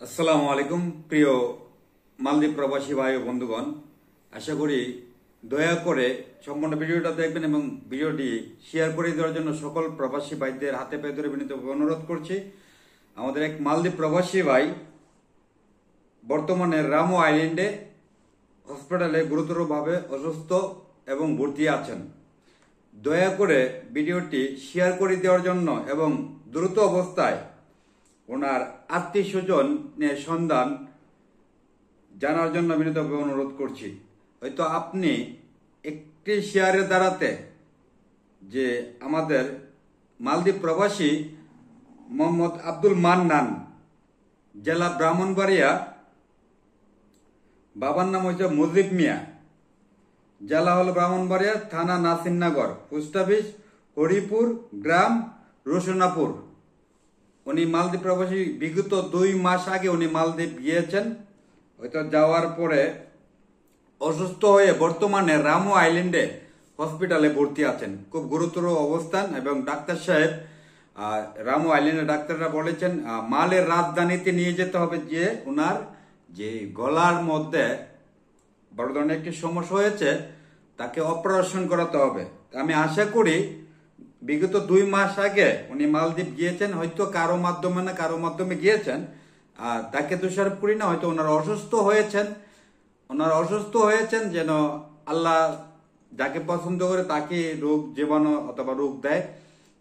আসসালামু আলাইকুম প্রিয় মালদ্বীপ প্রবাসী ভাই ও বন্ধুগণ, আশা করি দয়া করে সম্পূর্ণ ভিডিওটা দেখবেন এবং ভিডিওটি শেয়ার করে দেওয়ার জন্য সকল প্রবাসী ভাইদের হাতে পায়ে ধরে বিনীত অনুরোধ করছি। আমাদের এক মালদ্বীপ প্রবাসী ভাই বর্তমানে রামো আইল্যান্ডে হসপিটালে গুরুতরভাবে অসুস্থ এবং ভর্তি আছেন। দয়া করে ভিডিওটি শেয়ার করে দেওয়ার জন্য এবং দ্রুত অবস্থায় ওনার আত্মীয় স্বজনের সন্ধান জানার জন্য বিনীতভাবে অনুরোধ করছি। হয়তো আপনি একটি শেয়ারের দ্বারাতে যে আমাদের মালদ্বীপ প্রবাসী মোহাম্মদ আব্দুল মান্নান, জেলা ব্রাহ্মণবাড়িয়া, বাবার নাম হচ্ছে মুজিব মিয়া, জেলা হল ব্রাহ্মণবাড়িয়া, থানা নাসিরনগর, পোস্ট অফিস হরিপুর, গ্রাম রসুনাপুর। উনি মালদ্বীপ প্রবাসী। বিগত 2 মাস আগে উনি মালদ্বীপ গিয়েছেন। হয়তো যাওয়ার পরে অসুস্থ হয়ে বর্তমানে রামো আইল্যান্ডে হসপিটালে ভর্তি আছেন, খুব গুরুতর অবস্থান। এবং ডাক্তার সাহেব, রামো আইল্যান্ডের ডাক্তাররা বলেছেন মালের রাজধানীতে নিয়ে যেতে হবে, যে ওনার যে গলার মধ্যে বড় ধরনের একটি সমস্যা হয়েছে, তাকে অপারেশন করাতে হবে। আমি আশা করি বিগত 2 মাস আগে উনি মালদ্বীপ গিয়েছেন, হয়তো কারো মাধ্যমে গিয়েছেন। তাকে দোষারোপ করি না, হয়তো ওনারা অসুস্থ হয়েছেন যেন আল্লাহ যাকে পছন্দ করে তাকে রোগ জীবাণু অথবা রোগ দেয়,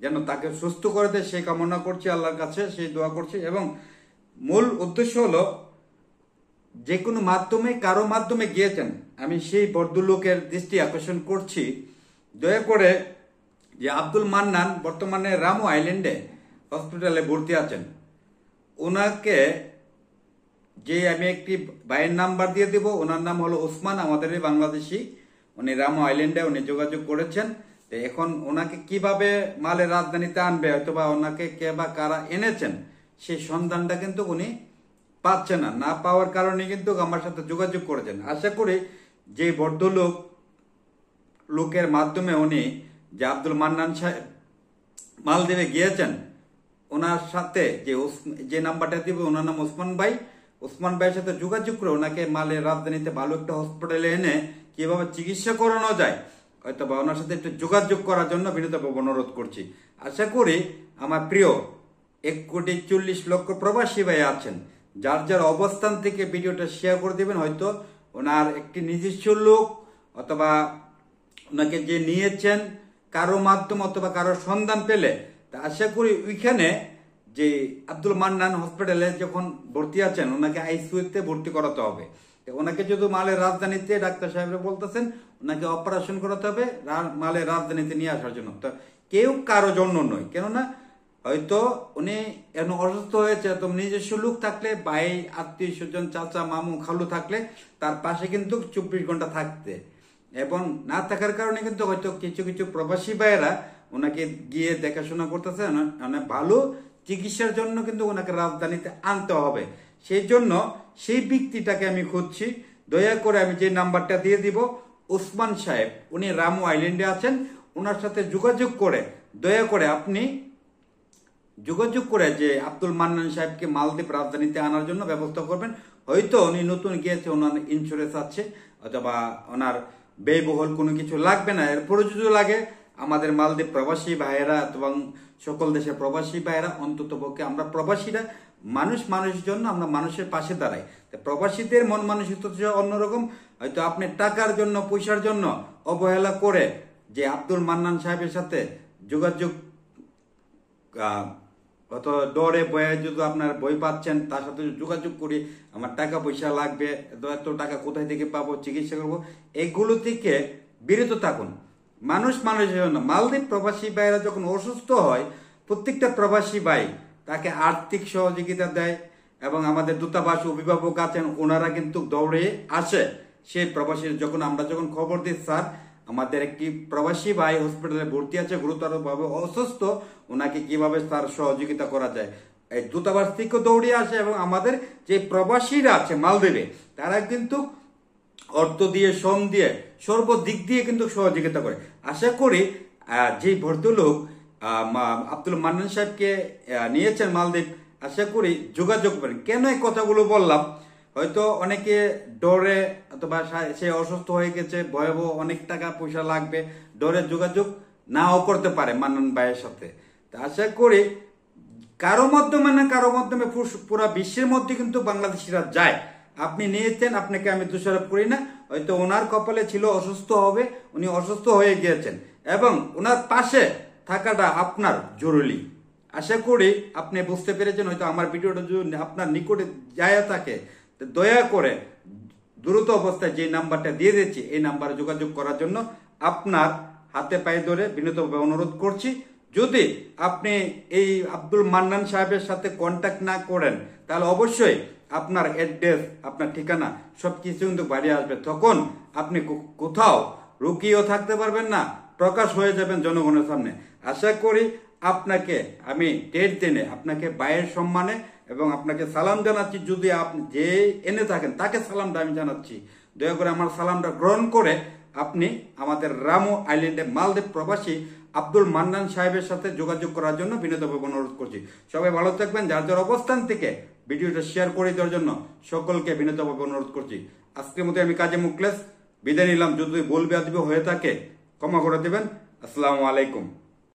যেন তাকে সুস্থ করে দেয়, সেই কামনা করছি আল্লাহর কাছে, সেই দোয়া করছি। এবং মূল উদ্দেশ্য হলো যে কোনো কারো মাধ্যমে গিয়েছেন, আমি সেই ভদ্রলোকের দৃষ্টি আকর্ষণ করছি। দয়া করে যে আব্দুল মান্নান বর্তমানে রামো আইল্যান্ডে হসপিটালে ভর্তি আছেন, ওনাকে যে আমি একটি ভাইয়ের নাম্বার দিয়ে দেব, ওনার নাম হলো ওসমান, আমাদের বাংলাদেশি। উনি রামো আইল্যান্ডে উনি যোগাযোগ করেছেন। তো এখন ওনাকে কিভাবে মালের রাজধানীতে আনবে, হয়তোবা ওনাকে কে বা কারা এনেছেন, সেই সন্ধানটা কিন্তু উনি পাচ্ছেন না পাওয়ার কারণে কিন্তু আমার সাথে যোগাযোগ করেছেন। আশা করি যে লোকের মাধ্যমে উনি যে আব্দুল মান্নান সাহেব মালদ্বীপে গিয়েছেন, ওনার সাথে যে নাম্বারটা দিব, ওনার নাম ওসমান ভাইয়ের সাথে যোগাযোগ করে ওনাকে মালের রাজধানীতে ভালো একটা হসপিটালে এনে কিভাবে চিকিৎসা করানো যায়, হয়তো বা ওনার সাথে একটু যোগাযোগ করার জন্য বিনীতভাবে অনুরোধ করছি। আশা করি আমার প্রিয় 1,40,00,000 প্রবাসী ভাই আছেন, যার অবস্থান থেকে ভিডিওটা শেয়ার করে দিবেন। হয়তো ওনার একটি নিজস্ব লোক অথবা ওনাকে যে নিয়েছেন কারো মাধ্যম অথবা কারো সন্ধান পেলে, তা আশা করি ওইখানে যে আব্দুল মান্নান হসপিটালে যখন ভর্তি আছেন, ওনাকে আইসিইউতে ভর্তি করাতে হবে। ওনাকে যদি মালের রাজধানীতে ডাক্তার সাহেবরা বলতেছেন ওনাকে অপারেশন করাতে হবে মালের রাজধানীতে নিয়ে আসার জন্য। তো কেউ কারো জন্য নয়, কেননা হয়তো উনি এখন অসুস্থ হয়েছে, তো নিজস্ব লোক থাকলে, ভাই আত্মীয় স্বজন, চাচা মামু খালু থাকলে তার পাশে কিন্তু 24 ঘন্টা থাকতে, এবং না থাকার কারণে কিন্তু হয়তো কিছু প্রবাসী ভাইয়েরা ওনাকে গিয়ে দেখাশোনা করতেছে। মানে ভালো চিকিৎসার জন্য কিন্তু ওনাকে রাজধানীতে আনতে হবে। সেই জন্য সেই ব্যক্তিটাকে আমি খুঁজছি। দয়া করে আমি যে নাম্বারটা দিয়ে দিব, ওসমান সাহেব, উনি রামো আইল্যান্ডে আছেন। ওনার সাথে যোগাযোগ করে দয়া করে আপনি যে আব্দুল মান্নান সাহেবকে মালদ্বীপ রাজধানীতে আনার জন্য ব্যবস্থা করবেন। হয়তো উনি নতুন গিয়েছে, ওনার ইন্স্যুরেন্স আছে, অথবা ওনার ব্যয়বহুল কোনো কিছু লাগবে না। এরপরে যদি লাগে আমাদের মালদ্বীপ প্রবাসী ভাইয়েরা এবং সকল দেশের প্রবাসী ভাইয়েরা, অন্তত পক্ষে আমরা প্রবাসীরা মানুষের জন্য আমরা মানুষের পাশে দাঁড়াই। প্রবাসীদের মন মানসিকতা অন্যরকম। হয়তো আপনি টাকার জন্য, পয়সার জন্য অবহেলা করে যে আব্দুল মান্নান সাহেবের সাথে যোগাযোগ অত ডরে বয়ে যদি আপনার বই পাচ্ছেন, তার সাথে যোগাযোগ করি আমার টাকা পয়সা লাগবে, এত টাকা কোথায় থেকে পাবো, চিকিৎসা করবো, এগুলো থেকে বিরত থাকুন। মানুষের জন্য। মালদ্বীপ প্রবাসী ভাইরা যখন অসুস্থ হয়, প্রত্যেকটা প্রবাসী ভাই তাকে আর্থিক সহযোগিতা দেয়, এবং আমাদের দূতাবাস অভিভাবক আছেন, ওনারা কিন্তু দৌড়ে আসে সেই প্রবাসীর। আমরা যখন খবর দিই, স্যার আমাদের একটি প্রবাসী ভাই হসপিটালে ভর্তি আছে, গুরুতরভাবে অসুস্থ, ওনাকে কিভাবে তার সহযোগিতা করা যায়, এই দূতাবাস থেকে দৌড়ে আসে। এবং আমাদের যে প্রবাসীরা আছে মালদ্বীপে, তারা কিন্তু অর্থ দিয়ে, শ্রম দিয়ে, সর্বদিক দিয়ে কিন্তু সহযোগিতা করে। আশা করি যে ভদ্রলোক আব্দুল মান্নান সাহেবকে নিয়েছেন মালদ্বীপ আশা করি যোগাযোগ করেন। কেন এই কথাগুলো বললাম, হয়তো অনেকে ডরে অথবা সে অসুস্থ হয়ে গেছে, ভয়াবহ অনেক টাকা পয়সা লাগবে, ডরে যোগাযোগ নাও করতে পারে মান্নান ভাইয়ের সাথে। তা আশা করি কারো মাধ্যমে না কারো মাধ্যমে পুরো বিশ্বের মধ্যে কিন্তু বাংলাদেশিরা যায়। আপনি নিয়েছেন, আপনাকে আমি দোষারোপ করি না, হয়তো ওনার কপালে ছিল অসুস্থ হবে, উনি অসুস্থ হয়ে গিয়েছেন এবং ওনার পাশে থাকাটা আপনার জরুরি। আশা করি আপনি বুঝতে পেরেছেন। হয়তো আমার ভিডিওটা যদি আপনার নিকটে যায় থাকে, দয়া করে দ্রুত অবস্থায় যে নাম্বারটা দিয়ে দিচ্ছি এই নাম্বারে যোগাযোগ করার জন্য আপনার হাতে পায়ে ধরে বিনীতভাবে অনুরোধ করছি। যদি আপনি এই আব্দুল মান্নান সাহেবের সাথে কন্ট্যাক্ট না করেন, তাহলে অবশ্যই আপনার অ্যাড্রেস, আপনার ঠিকানা সবকিছু কিন্তু বাড়িয়ে আসবে। তখন আপনি কোথাও রুকিয়েও থাকতে পারবেন না, প্রকাশ হয়ে যাবেন জনগণের সামনে। আশা করি আপনাকে আমি ডেট দিনে আপনাকে ভাইয়ের সম্মানে এবং আপনাকে সালাম জানাচ্ছি। যদি আপনি যে এনে থাকেন তাকে সালামটা আমি জানাচ্ছি, দয়া করে আমার সালামটা গ্রহণ করে আপনি আমাদের রামু আইল্যান্ডে মালদ্বীপ প্রবাসী আব্দুল মান্নান সাহেবের সাথে যোগাযোগ করার জন্য বিনীতভাবে অনুরোধ করছি। সবাই ভালো থাকবেন। যার যার অবস্থান থেকে ভিডিওটা শেয়ার করে দেওয়ার জন্য সকলকে বিনীতভাবে অনুরোধ করছি। আজকের মতো আমি কাজী মুখলেস বিদায় নিলাম। যদি ভুল বেয়াদবি হয়ে থাকে ক্ষমা করে দেবেন। আসসালামু আলাইকুম।